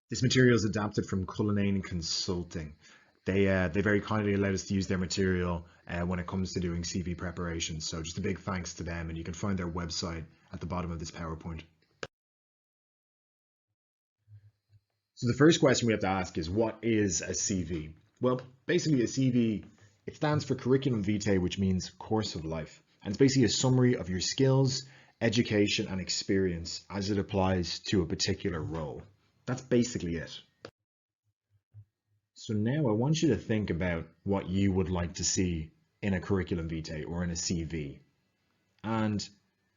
This material is adapted from Cullinane Consulting. They very kindly allowed us to use their material when it comes to doing CV preparation. So just a big thanks to them, and you can find their website at the bottom of this PowerPoint. So the first question we have to ask is, what is a CV? Well, basically a CV, it stands for Curriculum Vitae, which means course of life. And it's basically a summary of your skills, education, and experience as it applies to a particular role. That's basically it. So now I want you to think about what you would like to see in a curriculum vitae or in a CV. And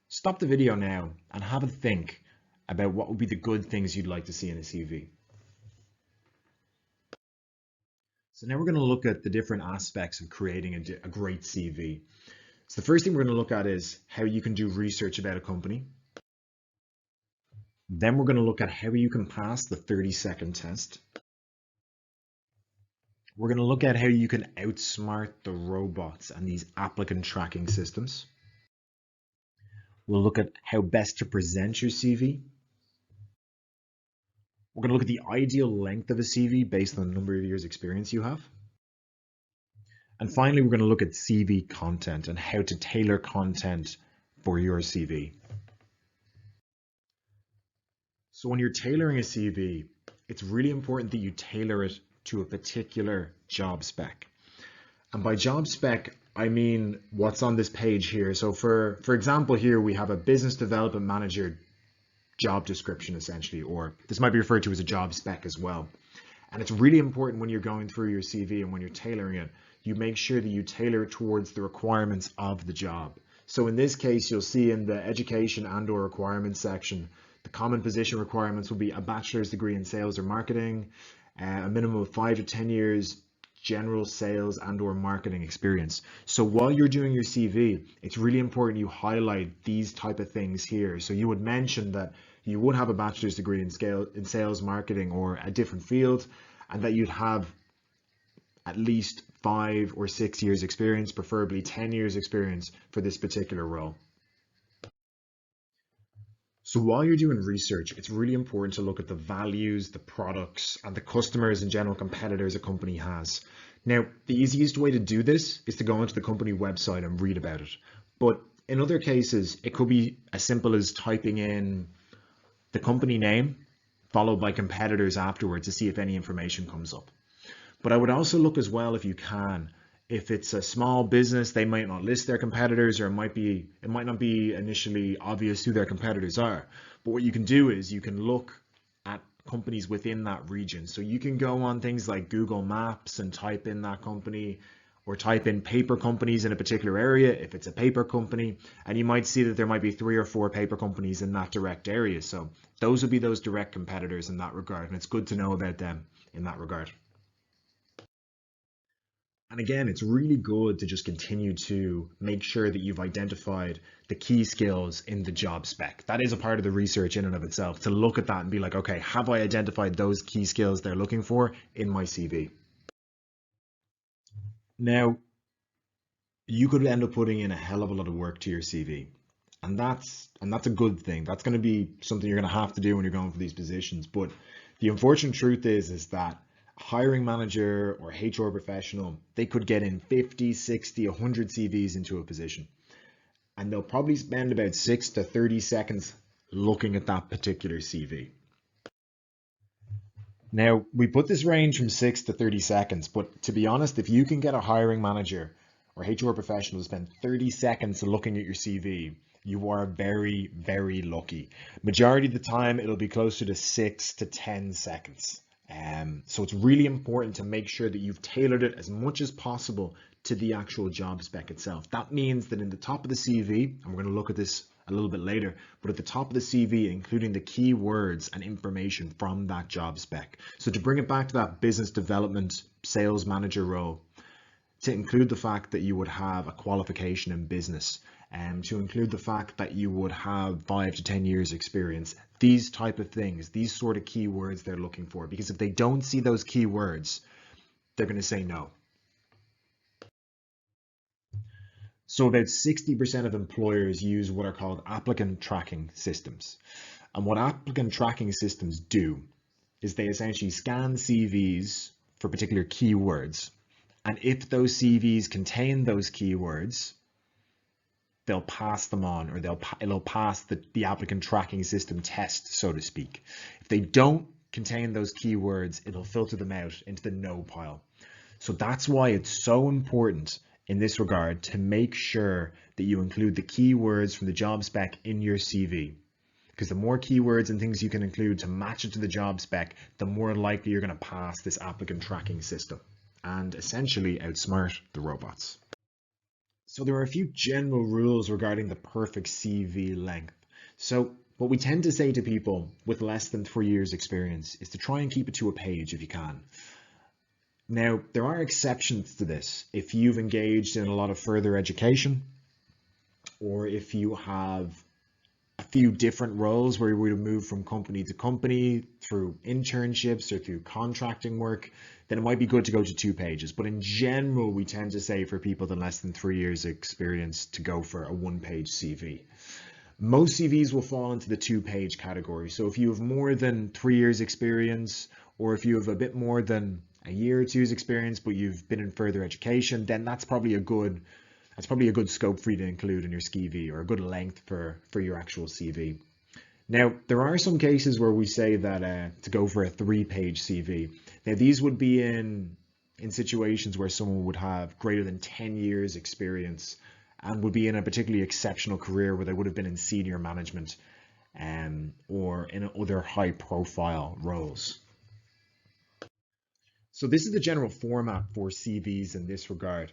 stop the video now and have a think about what would be the good things you'd like to see in a CV. So now we're going to look at the different aspects of creating a great CV. So the first thing we're going to look at is how you can do research about a company. Then we're going to look at how you can pass the 30-second test. We're going to look at how you can outsmart the robots and these applicant tracking systems. We'll look at how best to present your CV. We're going to look at the ideal length of a CV based on the number of years experience you have. And finally, we're going to look at CV content and how to tailor content for your CV. So when you're tailoring a CV, it's really important that you tailor it to a particular job spec. And by job spec, I mean what's on this page here. So for example, here we have a business development manager job description essentially, or this might be referred to as a job spec as well. And it's really important when you're going through your CV and when you're tailoring it, you make sure that you tailor it towards the requirements of the job. So in this case, you'll see in the education and/or requirements section, the common position requirements will be a bachelor's degree in sales or marketing, a minimum of 5 to 10 years general sales and/or marketing experience. So while you're doing your CV, it's really important you highlight these type of things here. So you would mention that you would have a bachelor's degree in sales, marketing, or a different field, and that you'd have at least 5 or 6 years experience, preferably 10 years experience for this particular role. So while you're doing research, it's really important to look at the values, the products, and the customers and general competitors a company has. Now, the easiest way to do this is to go onto the company website and read about it. But in other cases, it could be as simple as typing in the company name, followed by competitors afterwards to see if any information comes up. But I would also look as well, if you can, if it's a small business, they might not list their competitors, or it might not be initially obvious who their competitors are. But what you can do is you can look at companies within that region. So you can go on things like Google Maps and type in that company, or type in paper companies in a particular area if it's a paper company, and you might see that there might be 3 or 4 paper companies in that direct area. So those would be those direct competitors in that regard, and it's good to know about them in that regard. And again, it's really good to just continue to make sure that you've identified the key skills in the job spec. That is a part of the research in and of itself, to look at that and be like, okay, have I identified those key skills they're looking for in my CV? Now, you could end up putting in a hell of a lot of work to your CV. And that's a good thing. That's going to be something you're going to have to do when you're going for these positions. But the unfortunate truth is that hiring manager or HR professional, they could get in 50, 60, 100 CVs into a position. And they'll probably spend about 6 to 30 seconds looking at that particular CV. Now, we put this range from 6 to 30 seconds, but to be honest, if you can get a hiring manager or HR professional to spend 30 seconds looking at your CV, you are very, very lucky. Majority of the time, it'll be closer to 6 to 10 seconds. So it's really important to make sure that you've tailored it as much as possible to the actual job spec itself. That means that in the top of the CV, and we're going to look at this a little bit later, but at the top of the CV, including the keywords and information from that job spec. So to bring it back to that business development sales manager role, to include the fact that you would have a qualification in business, and to include the fact that you would have 5 to 10 years experience, these type of things, these sort of keywords they're looking for, because if they don't see those keywords, they're going to say no. So about 60% of employers use what are called applicant tracking systems. And what applicant tracking systems do is they essentially scan CVs for particular keywords. And if those CVs contain those keywords, they'll pass them on, or it'll pass the applicant tracking system test, so to speak. If they don't contain those keywords, it'll filter them out into the no pile. So that's why it's so important in this regard to make sure that you include the keywords from the job spec in your CV. Because the more keywords and things you can include to match it to the job spec, the more likely you're going to pass this applicant tracking system and essentially outsmart the robots. So there are a few general rules regarding the perfect CV length. So what we tend to say to people with less than 3 years experience is to try and keep it to a page if you can. Now, there are exceptions to this. If you've engaged in a lot of further education, or if you have a few different roles where you would move from company to company through internships or through contracting work, then it might be good to go to 2 pages. But in general, we tend to say for people with less than 3 years experience to go for a 1-page CV. Most CVs will fall into the 2-page category. So if you have more than 3 years experience, or if you have a bit more than a year or two's experience, but you've been in further education, then that's probably a good scope for you to include in your CV, or a good length for your actual CV. Now, there are some cases where we say that to go for a 3-page CV. Now, these would be in situations where someone would have greater than 10 years experience and would be in a particularly exceptional career where they would have been in senior management or in other high profile roles. So this is the general format for CVs in this regard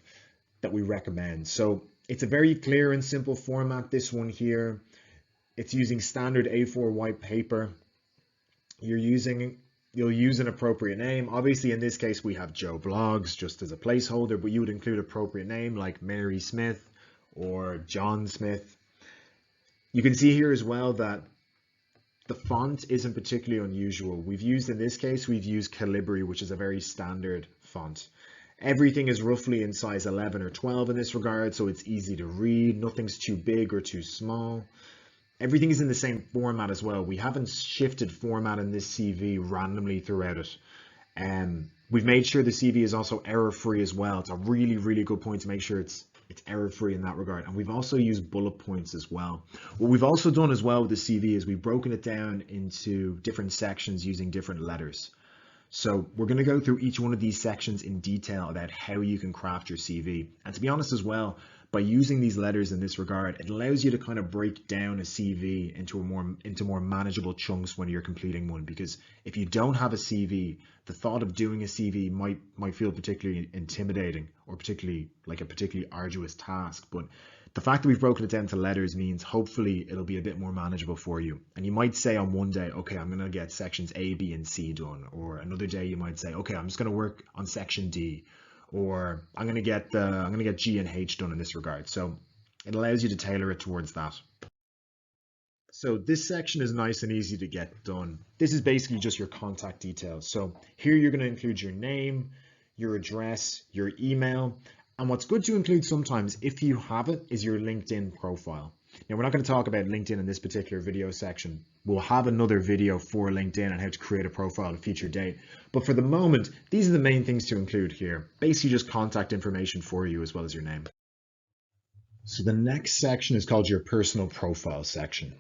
that we recommend. So it's a very clear and simple format, this one here. It's using standard A4 white paper. You'll use an appropriate name. Obviously, in this case, we have Joe Blogs just as a placeholder, but you would include appropriate name like Mary Smith or John Smith. You can see here as well that the font isn't particularly unusual. We've used Calibri, which is a very standard font. Everything is roughly in size 11 or 12 in this regard, so it's easy to read. Nothing's too big or too small. Everything is in the same format as well. We haven't shifted format in this CV randomly throughout it. We've made sure the CV is also error-free as well. It's a really, really good point to make sure it's error-free in that regard. And we've also used bullet points as well. What we've also done as well with the CV is we've broken it down into different sections using different letters. So we're going to go through each one of these sections in detail about how you can craft your CV. And to be honest as well, by using these letters in this regard, it allows you to kind of break down a CV into more manageable chunks when you're completing one. Because if you don't have a CV, the thought of doing a CV might feel particularly intimidating or particularly arduous task. But the fact that we've broken it down to letters means hopefully it'll be a bit more manageable for you. And you might say on one day, okay, I'm going to get sections A, B, and C done. Or another day you might say, okay, I'm just going to work on section D. Or I'm going to get G and H done in this regard. So it allows you to tailor it towards that. So this section is nice and easy to get done. This is basically just your contact details. So here you're going to include your name, your address, your email. And what's good to include sometimes, if you have it, is your LinkedIn profile. Now, we're not going to talk about LinkedIn in this particular video section. We'll have another video for LinkedIn on how to create a profile at a future date. But for the moment, these are the main things to include here. Basically just contact information for you as well as your name. So the next section is called your personal profile section.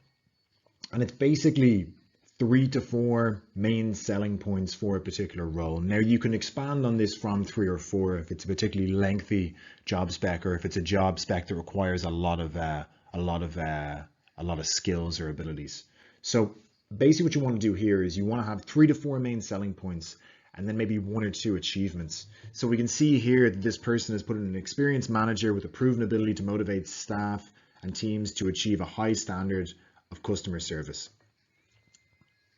And it's basically 3 to 4 main selling points for a particular role. Now you can expand on this from 3 or 4 if it's a particularly lengthy job spec, or if it's a job spec that requires a lot of skills or abilities. So basically what you want to do here is you want to have 3 to 4 main selling points and then maybe 1 or 2 achievements. So we can see here that this person has put in an experienced manager with a proven ability to motivate staff and teams to achieve a high standard of customer service.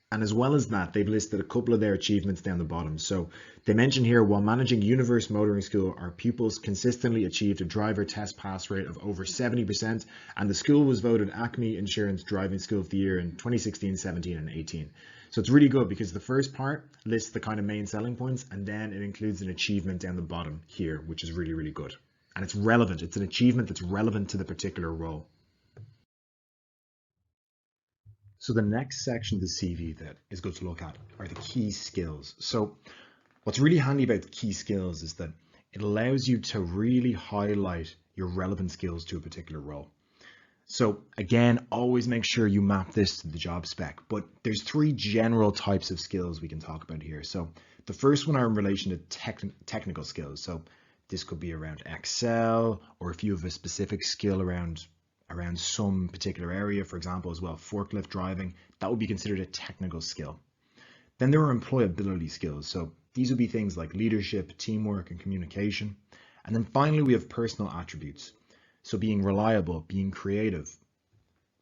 And as well as that, they've listed a couple of their achievements down the bottom. So they mention here, while managing Universe Motoring School, our pupils consistently achieved a driver test pass rate of over 70%, and the school was voted Acme Insurance Driving School of the Year in 2016, 17, and 18. So it's really good because the first part lists the kind of main selling points, and then it includes an achievement down the bottom here, which is really, really good. And it's relevant. It's an achievement that's relevant to the particular role. So the next section of the CV that is good to look at are the key skills. So what's really handy about the key skills is that it allows you to really highlight your relevant skills to a particular role. So again, always make sure you map this to the job spec, but there's three general types of skills we can talk about here. So the first one are in relation to technical skills. So this could be around Excel, or if you have a specific skill around some particular area, for example, as well, forklift driving, that would be considered a technical skill. Then there are employability skills. So these would be things like leadership, teamwork, and communication. And then finally, we have personal attributes. So being reliable, being creative,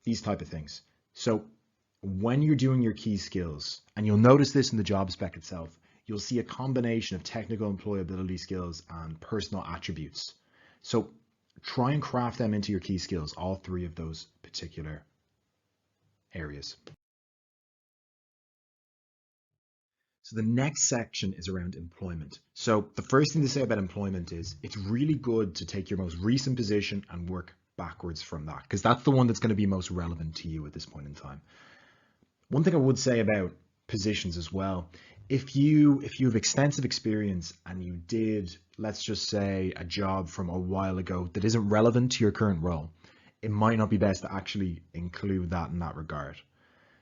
these type of things. So when you're doing your key skills, and you'll notice this in the job spec itself, you'll see a combination of technical employability skills and personal attributes. So try and craft them into your key skills, all three of those particular areas. So the next section is around employment. So the first thing to say about employment is it's really good to take your most recent position and work backwards from that, because that's the one that's going to be most relevant to you at this point in time. One thing I would say about positions as well, if you have extensive experience and you did, let's just say, a job from a while ago that isn't relevant to your current role, it might not be best to actually include that in that regard.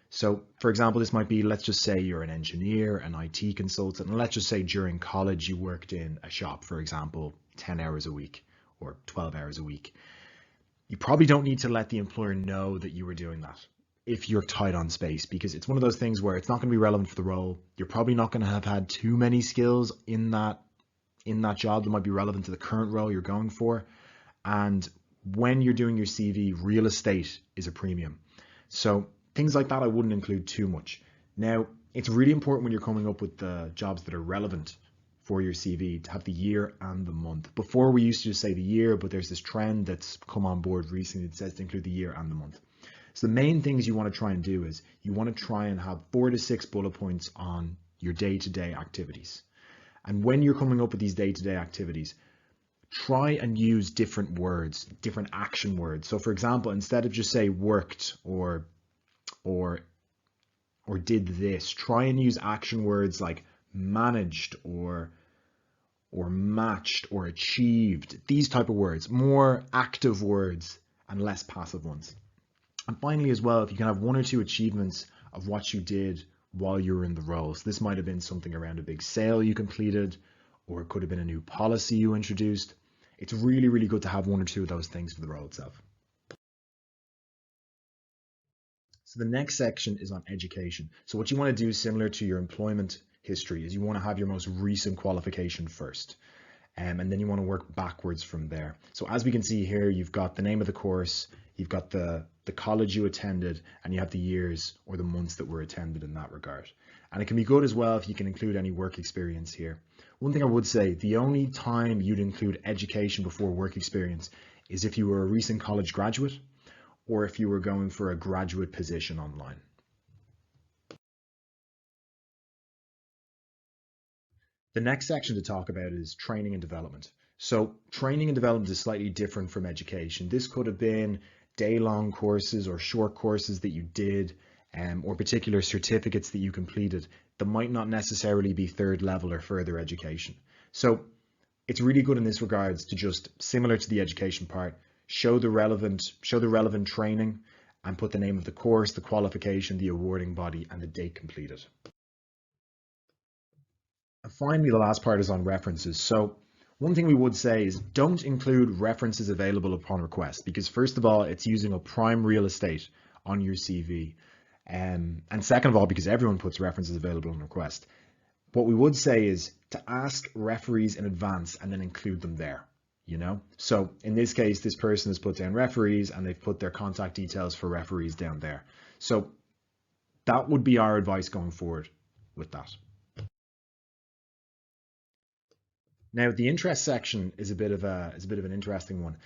So for example, this might be, let's just say you're an engineer, an IT consultant, and let's just say during college you worked in a shop, for example, 10 hours a week or 12 hours a week. You probably don't need to let the employer know that you were doing that if you're tight on space, because it's one of those things where it's not going to be relevant for the role. You're probably not going to have had too many skills in that job that might be relevant to the current role you're going for. And when you're doing your CV, real estate is a premium. So things like that I wouldn't include too much. Now, it's really important when you're coming up with the jobs that are relevant for your CV to have the year and the month. Before we used to just say the year, but there's this trend that's come on board recently that says to include the year and the month. So the main things you want to try and do is you want to try and have 4 to 6 bullet points on your day-to-day activities. And when you're coming up with these day-to-day activities, try and use different words, different action words. So for example, instead of just say worked or did this, try and use action words like managed or matched or achieved, these type of words, more active words and less passive ones. And finally as well, if you can have 1 or 2 achievements of what you did while you were in the role. So this might have been something around a big sale you completed, or it could have been a new policy you introduced. It's really, really good to have 1 or 2 of those things for the role itself. So the next section is on education. So what you want to do, similar to your employment history, is you want to have your most recent qualification first. And then you want to work backwards from there. So as we can see here, you've got the name of the course, you've got the college you attended, and you have the years or the months that were attended in that regard. And it can be good as well if you can include any work experience here. One thing I would say, the only time you'd include education before work experience is if you were a recent college graduate or if you were going for a graduate position online. The next section to talk about is training and development. So training and development is slightly different from education. This could have been day-long courses or short courses that you did, or particular certificates that you completed that might not necessarily be third level or further education. So it's really good in this regards to just, similar to the education part, show the relevant training and put the name of the course, the qualification, the awarding body, and the date completed. And finally, the last part is on references. So one thing we would say is don't include references available upon request, because first of all, it's using up prime real estate on your CV. And second of all, because everyone puts references available on request. What we would say is to ask referees in advance and then include them there, you know? So in this case, this person has put down referees and they've put their contact details for referees down there. So that would be our advice going forward with that. Now, the interest section is a bit of an interesting one.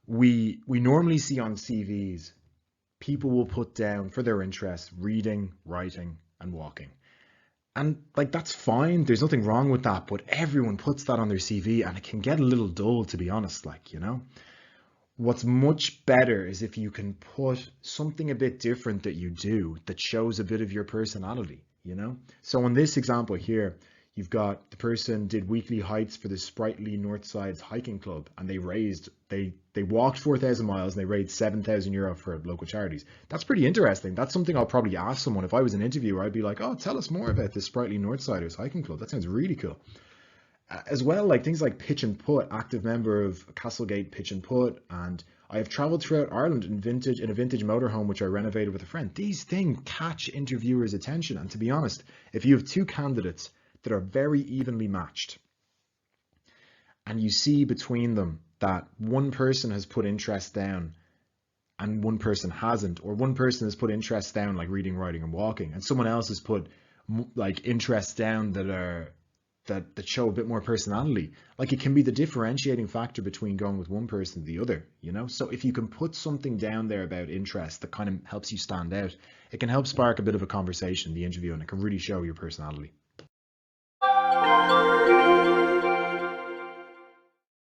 We normally see on CVs, people will put down for their interests reading, writing, and walking. And like, that's fine. There's nothing wrong with that, but everyone puts that on their CV and it can get a little dull, to be honest, like, you know. What's much better is if you can put something a bit different that you do that shows a bit of your personality, you know? So in this example here, you've got the person did weekly hikes for the Sprightly Northsides hiking club, and they walked 4,000 miles and they raised €7,000 for local charities. That's pretty interesting. That's something I'll probably ask someone if I was an interviewer. I'd be like, oh, tell us more about the Sprightly Northsiders hiking club. That sounds really cool. As well, like things like Pitch and Putt, active member of Castlegate Pitch and Putt, and I have traveled throughout Ireland in a vintage motorhome which I renovated with a friend. These things catch interviewers' attention, and to be honest, if you have two candidates that are very evenly matched, and you see between them that one person has put interest down and one person hasn't, or one person has put interest down like reading, writing, and walking, and someone else has put like interests down that show a bit more personality. Like it can be the differentiating factor between going with one person or the other, you know? So if you can put something down there about interest that kind of helps you stand out, it can help spark a bit of a conversation in the interview, and it can really show your personality.